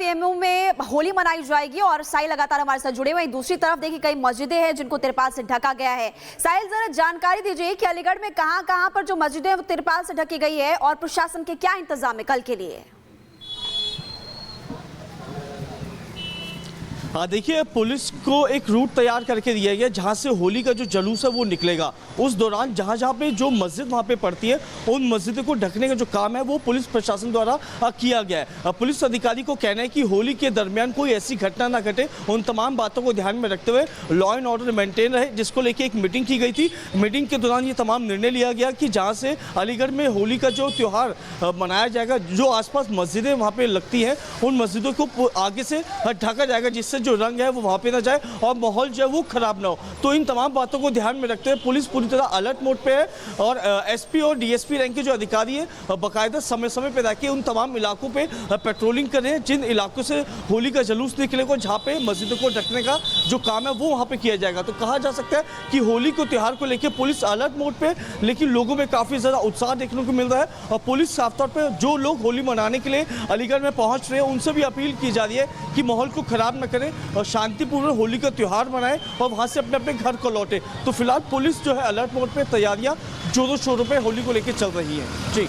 KMU में होली मनाई जाएगी और साहिल लगातार हमारे साथ जुड़े हुए हैं। दूसरी तरफ देखिए कई मस्जिदें हैं जिनको तिरपाल से ढका गया है। साहिल, जरा जानकारी दीजिए कि अलीगढ़ में कहां पर जो मस्जिदें हैं वो तिरपाल से ढकी गई है और प्रशासन के क्या इंतजाम है कल के लिए? देखिए, पुलिस को एक रूट तैयार करके दिया गया जहां से होली का जो जुलूस है वो निकलेगा। उस दौरान जहां पे जो मस्जिद वहां पे पड़ती है उन मस्जिदों को ढकने का जो काम है वो पुलिस प्रशासन द्वारा किया गया है। पुलिस अधिकारी को कहना है कि होली के दरमियान कोई ऐसी घटना ना घटे, उन तमाम बातों को ध्यान में रखते हुए लॉ एंड ऑर्डर मेंटेन रहे, जिसको लेकर एक मीटिंग की गई थी। मीटिंग के दौरान ये तमाम निर्णय लिया गया कि जहाँ से अलीगढ़ में होली का जो त्यौहार मनाया जाएगा, जो आसपास मस्जिदें वहाँ पे लगती हैं उन मस्जिदों को आगे से ढका जाएगा, जिससे जो रंग है वो वहां पे ना जाए और माहौल जो है वो खराब ना हो। तो इन तमाम बातों को ध्यान में रखते हुए पुलिस पूरी तरह अलर्ट मोड पे है और एसपी और डीएसपी रैंक के जो अधिकारी है बाकायदा समय समय पे जाके उन तमाम इलाकों पे पेट्रोलिंग कर रहे हैं जिन इलाकों से होली का जुलूस निकलेगा, जहाँ पे मस्जिदों को ढकने का जो काम है वो वहाँ पे किया जाएगा। तो कहा जा सकता है कि होली को त्योहार को लेकर पुलिस अलर्ट मोड पे, लेकिन लोगों में काफी ज्यादा उत्साह देखने को मिल रहा है और पुलिस साफ तौर पर जो लोग होली मनाने के लिए अलीगढ़ में पहुंच रहे हैं उनसे भी अपील की जा रही है कि माहौल को खराब न करें और शांतिपूर्ण होली का त्यौहार मनाएं और वहां से अपने अपने घर को लौटे। तो फिलहाल पुलिस जो है अलर्ट मोड पे तैयारियां जोरों शोरों पे होली को लेकर चल रही है। जी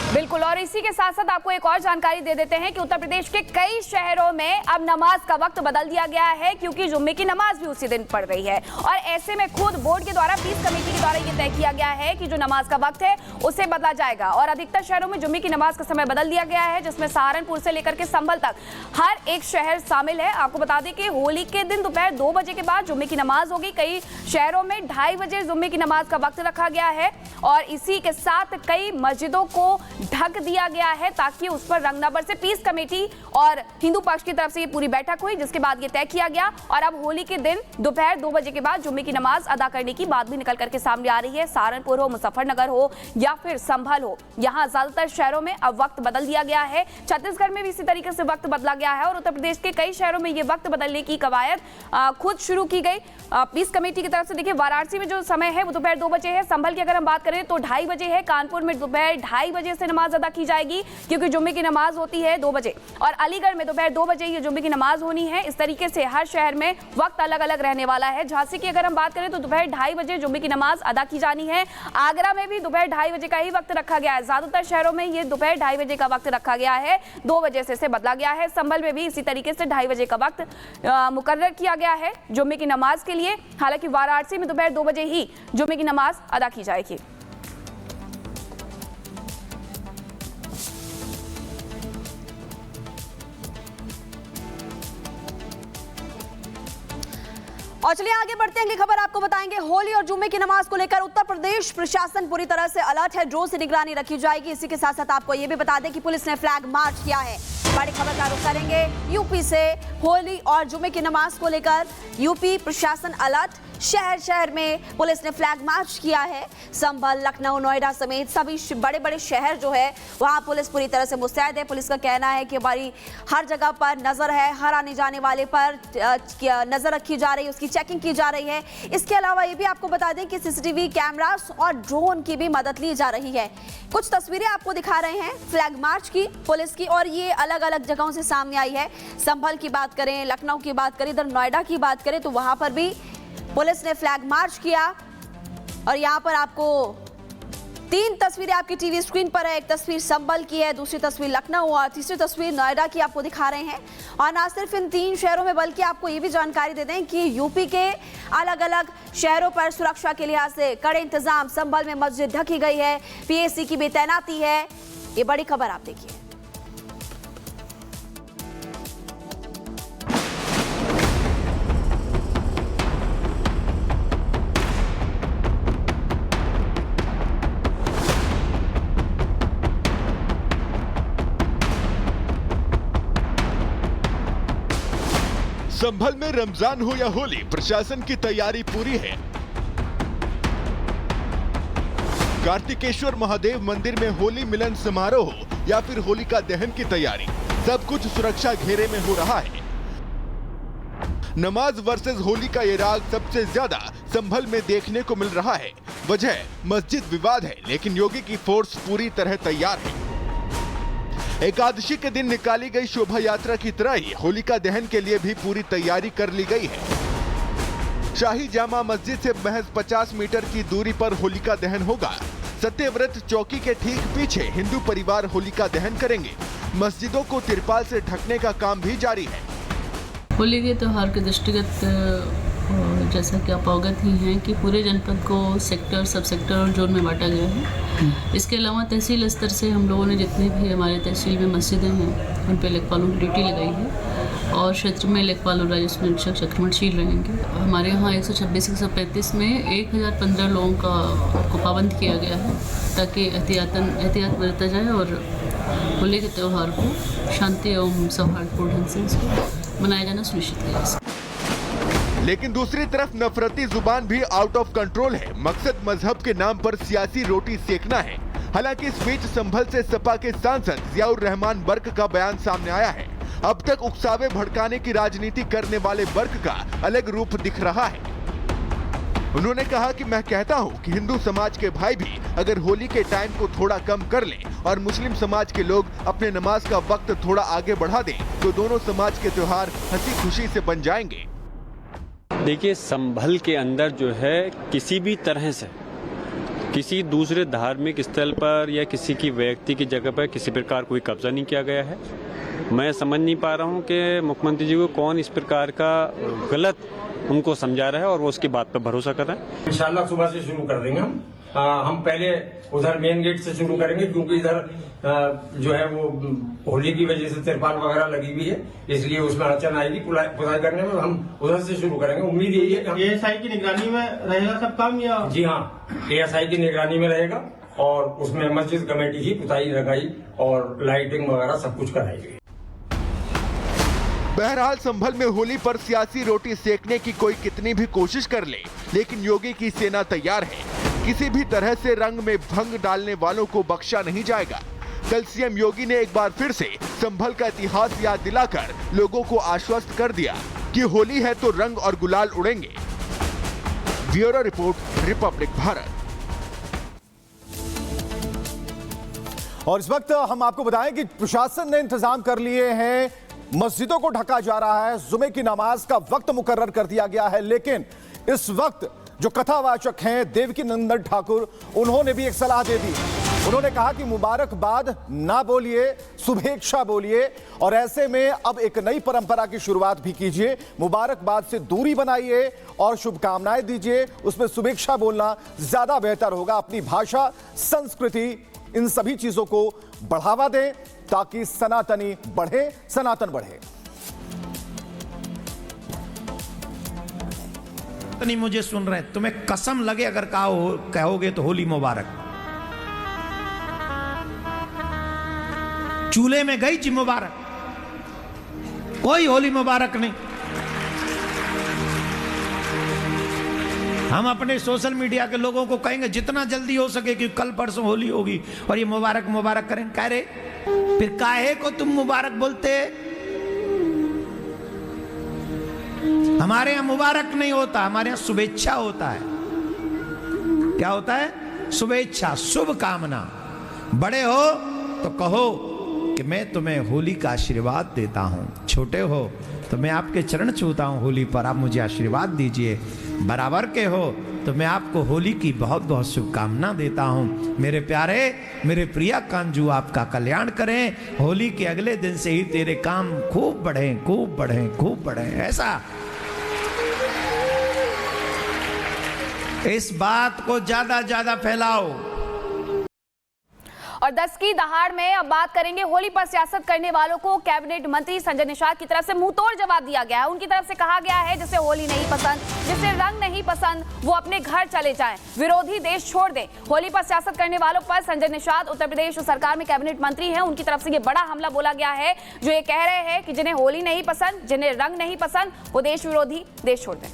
बिल्कुल, और इसी के साथ साथ आपको एक और जानकारी दे देते हैं कि उत्तर प्रदेश के कई शहरों में अब नमाज का वक्त बदल दिया गया है, क्योंकि जुम्मे की नमाज भी उसी दिन पड़ रही है और ऐसे में खुद बोर्ड के द्वारा, पीस कमेटी के द्वारा ये तय किया गया है कि जो नमाज का वक्त है उसे बदला जाएगा और अधिकतर शहरों में जुम्मे की नमाज का समय बदल दिया गया है, जिसमें सहारनपुर से लेकर के संभल तक हर एक शहर शामिल है। आपको बता दें कि होली के दिन दोपहर 2 बजे के बाद जुम्मे की नमाज होगी। कई शहरों में 2:30 बजे जुम्मे की नमाज का वक्त रखा गया है और इसी के साथ कई मस्जिदों को ढक दिया गया है ताकि उस पर रंग न बरसे। पीस कमेटी और हिंदू पक्ष की तरफ से ये पूरी बैठक हुई, जिसके बाद ये तय किया गया और अब होली के दिन दोपहर 2 बजे के बाद जुम्मे की नमाज अदा करने की बात भी निकल करके सामने आ रही है। सहारनपुर हो, मुजफ्फरनगर हो या फिर संभल हो, यहाँ ज्यादातर शहरों में अब वक्त बदल दिया गया है। छत्तीसगढ़ में भी इसी तरीके से वक्त बदला गया है और उत्तर प्रदेश के कई शहरों में ये वक्त बदलने की कवायद खुद शुरू की गई पीस कमेटी की तरफ से। देखिए, वाराणसी में जो समय है वो दोपहर 2 बजे है। संभल की अगर हम बात करें तो 2:30 बजे है। कानपुर में दोपहर 2:30 बजे से नमाज अदा की जाएगी, क्योंकि जुम्मे की नमाज होती है 2 बजे और अलीगढ़ में दोपहर 2 बजे ये जुम्मे की नमाज होनी है। इस तरीके से हर शहर में वक्त अलग अलग रहने वाला है। झांसी की अगर हम बात करें तो दोपहर 2:30 बजे जुम्मे की नमाज अदा की जानी है। आगरा में भी दोपहर 2:30 बजे का ही वक्त रखा गया है। ज्यादातर शहरों में ये दोपहर 2:30 बजे का वक्त रखा गया है, 2 बजे से बदला गया है। संभल में भी इसी तरीके से 2:30 बजे का वक्त मुकर्रर किया गया है जुम्मे की नमाज के लिए। हालांकि वाराणसी में दोपहर 2 बजे ही जुम्मे की नमाज अदा की जाएगी। और चलिए आगे बढ़ते हैं, अगली खबर आपको बताएंगे। होली और जुम्मे की नमाज को लेकर उत्तर प्रदेश प्रशासन पूरी तरह से अलर्ट है, ड्रोन से निगरानी रखी जाएगी। इसी के साथ साथ आपको यह भी बता दें कि पुलिस ने फ्लैग मार्च किया है। बड़ी खबर का रुख करेंगे यूपी से। होली और जुम्मे की नमाज को लेकर यूपी प्रशासन अलर्ट, शहर शहर में पुलिस ने फ्लैग मार्च किया है। संभल, लखनऊ, नोएडा समेत सभी बड़े बड़े शहर जो है वहां पुलिस पूरी तरह से मुस्तैद है। पुलिस का कहना है कि हमारी हर जगह पर नजर है, हर आने जाने वाले पर नजर रखी जा रही है, उसकी चेकिंग की जा रही है। इसके अलावा ये भी आपको बता दें कि सीसीटीवी कैमरास और ड्रोन की भी मदद ली जा रही है। कुछ तस्वीरें आपको दिखा रहे हैं फ्लैग मार्च की पुलिस की, और ये अलग अलग जगहों से सामने आई है। संभल की बात करें, लखनऊ की बात करें, इधर नोएडा की बात करें तो वहां पर भी पुलिस ने फ्लैग मार्च किया। और यहां पर आपको 3 तस्वीरें आपकी टीवी स्क्रीन पर है। एक तस्वीर संभल की है, दूसरी तस्वीर लखनऊ और तीसरी तस्वीर नोएडा की आपको दिखा रहे हैं। और ना सिर्फ इन 3 शहरों में बल्कि आपको ये भी जानकारी दे दें कि यूपी के अलग अलग शहरों पर सुरक्षा के लिहाज से कड़े इंतजाम। संभल में मस्जिद ढकी गई है, पीएसी की भी तैनाती है। ये बड़ी खबर आप देखिए। संभल में रमजान हो या होली, प्रशासन की तैयारी पूरी है। कार्तिकेश्वर महादेव मंदिर में होली मिलन समारोह या फिर होलिका दहन की तैयारी, सब कुछ सुरक्षा घेरे में हो रहा है। नमाज वर्सेस होली का ये राग सबसे ज्यादा संभल में देखने को मिल रहा है। वजह मस्जिद विवाद है, लेकिन योगी की फोर्स पूरी तरह तैयार है। एकादशी के दिन निकाली गई शोभा यात्रा की तरह ही होलिका दहन के लिए भी पूरी तैयारी कर ली गई है। शाही जामा मस्जिद से महज 50 मीटर की दूरी पर होलिका दहन होगा। सत्यव्रत चौकी के ठीक पीछे हिंदू परिवार होलिका दहन करेंगे। मस्जिदों को तिरपाल से ढकने का काम भी जारी है। होली के त्यौहार के दृष्टिगत जैसा कि आप अवगत ही हैं कि पूरे जनपद को सेक्टर, सब सेक्टर और जोन में बांटा गया है। इसके अलावा तहसील स्तर से हम लोगों ने जितने भी हमारे तहसील में मस्जिदें हैं उन पर लेखपालों की ड्यूटी लगाई है और क्षेत्र में लेखपाल और राजस्व निरीक्षक चक्रमणशील रहेंगे। हमारे यहाँ 126-135 में 1015 लोगों को पाबंद किया गया है ताकि एहतियात बरता जाए और होली के त्यौहार को शांति एवं सौहार्दपूर्ण ढंग से इसको मनाया जाना सुनिश्चित किया जा सके। लेकिन दूसरी तरफ नफरती जुबान भी आउट ऑफ कंट्रोल है। मकसद मजहब के नाम पर सियासी रोटी सेकना है। हालांकि इस बीच संभल से सपा के सांसद जियाउर रहमान वर्क का बयान सामने आया है। अब तक उकसावे भड़काने की राजनीति करने वाले वर्क का अलग रूप दिख रहा है। उन्होंने कहा कि मैं कहता हूं कि हिंदू समाज के भाई भी अगर होली के टाइम को थोड़ा कम कर लें और मुस्लिम समाज के लोग अपने नमाज का वक्त थोड़ा आगे बढ़ा दें तो दोनों समाज के त्योहार हंसी खुशी से बन जाएंगे। देखिए, संभल के अंदर जो है किसी भी तरह से किसी दूसरे धार्मिक स्थल पर या किसी की व्यक्ति की जगह पर किसी प्रकार कोई कब्जा नहीं किया गया है। मैं समझ नहीं पा रहा हूं कि मुख्यमंत्री जी को कौन इस प्रकार का गलत उनको समझा रहा है और वो उसकी बात पर भरोसा कर रहे हैं। इंशाल्लाह सुबह से शुरू कर देंगे हम पहले उधर मेन गेट से शुरू करेंगे क्योंकि इधर जो है वो होली की वजह से तिरपाल वगैरह लगी हुई है, इसलिए उसमें अड़चन आएगी पुताई करने में। हम उधर से शुरू करेंगे। उम्मीद यही है कि एएसआई की निगरानी में रहेगा सब काम या? जी हाँ, एएसआई की निगरानी में रहेगा और उसमें मस्जिद कमेटी ही पुताई लगाई और लाइटिंग वगैरह सब कुछ कराएगी। बहरहाल संभल में होली पर सियासी रोटी सेकने की कोई कितनी भी कोशिश कर ले, लेकिन योगी की सेना तैयार है। किसी भी तरह से रंग में भंग डालने वालों को बख्शा नहीं जाएगा। कल सीएम योगी ने एक बार फिर से संभल का इतिहास याद दिलाकर लोगों को आश्वस्त कर दिया कि होली है तो रंग और गुलाल उड़ेंगे। Bureau report, Republic Bharat. और इस वक्त हम आपको बताएं कि प्रशासन ने इंतजाम कर लिए हैं। मस्जिदों को ढका जा रहा है। जुमे की नमाज का वक्त मुकर्रर कर दिया गया है। लेकिन इस वक्त जो कथावाचक हैं देवकी नंदन ठाकुर, उन्होंने भी एक सलाह दे दी। उन्होंने कहा कि मुबारकबाद ना बोलिए, शुभेच्छा बोलिए और ऐसे में अब एक नई परंपरा की शुरुआत भी कीजिए। मुबारकबाद से दूरी बनाइए और शुभकामनाएं दीजिए। उसमें शुभेच्छा बोलना ज्यादा बेहतर होगा। अपनी भाषा, संस्कृति, इन सभी चीजों को बढ़ावा दें ताकि सनातनी बढ़े, सनातन बढ़े। नहीं, मुझे सुन रहे हैं, तुम्हें कसम लगे अगर कहोगे तो होली मुबारक। चूल्हे में गई जी मुबारक, कोई होली मुबारक नहीं। हम अपने सोशल मीडिया के लोगों को कहेंगे जितना जल्दी हो सके कि कल परसों होली होगी और ये मुबारक मुबारक करें। कह रहे फिर काहे को तुम मुबारक बोलते? हमारे यहां मुबारक नहीं होता, हमारे यहां शुभेच्छा होता है। क्या होता है? शुभेच्छा, शुभ कामना। बड़े हो तो कहो कि मैं तुम्हें होली का आशीर्वाद देता हूं। छोटे हो तो मैं आपके चरण छूता हूं होली पर, आप मुझे आशीर्वाद दीजिए। बराबर के हो तो मैं आपको होली की बहुत बहुत शुभकामना देता हूं। मेरे प्यारे, मेरे प्रिया कांजू, आपका कल्याण करें। होली के अगले दिन से ही तेरे काम खूब बढ़े, खूब बढ़े, खूब बढ़े। ऐसा इस बात को ज्यादा फैलाओ। और 10 की दहाड़ में अब बात करेंगे होली पर सियासत करने वालों को कैबिनेट मंत्री संजय निषाद की तरफ से मुंहतोड़ जवाब दिया गया है। उनकी तरफ से कहा गया है जिसे होली नहीं पसंद, जिसे रंग नहीं पसंद, वो अपने घर चले जाएं, विरोधी देश छोड़ दें। होली पर सियासत करने वालों पर संजय निषाद उत्तर प्रदेश सरकार में कैबिनेट मंत्री हैं, उनकी तरफ से ये बड़ा हमला बोला गया है जो ये कह रहे हैं कि जिन्हें होली नहीं पसंद, जिन्हें रंग नहीं पसंद, वो देश विरोधी देश छोड़ दें।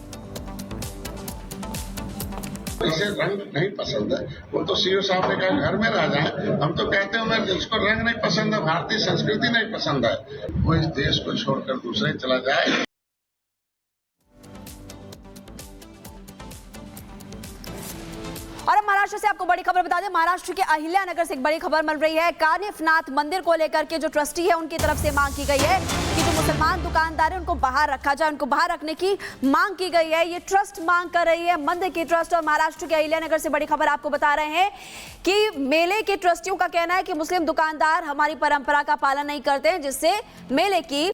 इसे रंग नहीं पसंद है, वो तो सीओ साहब ने कहा घर में रह जाए। हम तो कहते हैं जिसको रंग नहीं पसंद है, भारतीय संस्कृति नहीं पसंद है, वो इस देश को छोड़कर दूसरे चला जाए। और अब महाराष्ट्र महाराष्ट्र से आपको बड़ी खबर बता दें, महाराष्ट्र के अहिल्यानगर से एक बड़ी खबर मिल रही है। कानिफनाथ मंदिर को लेकर के जो ट्रस्टी है उनकी तरफ से मांग की गई है कि जो मुसलमान दुकानदार है उनको बाहर रखा जाए, उनको बाहर रखने की मांग की गई है। ये ट्रस्ट मांग कर रही है, मंदिर की ट्रस्ट। और महाराष्ट्र के अहिल्यानगर से बड़ी खबर आपको बता रहे हैं कि मेले के ट्रस्टियों का कहना है कि मुस्लिम दुकानदार हमारी परंपरा का पालन नहीं करते हैं, जिससे मेले की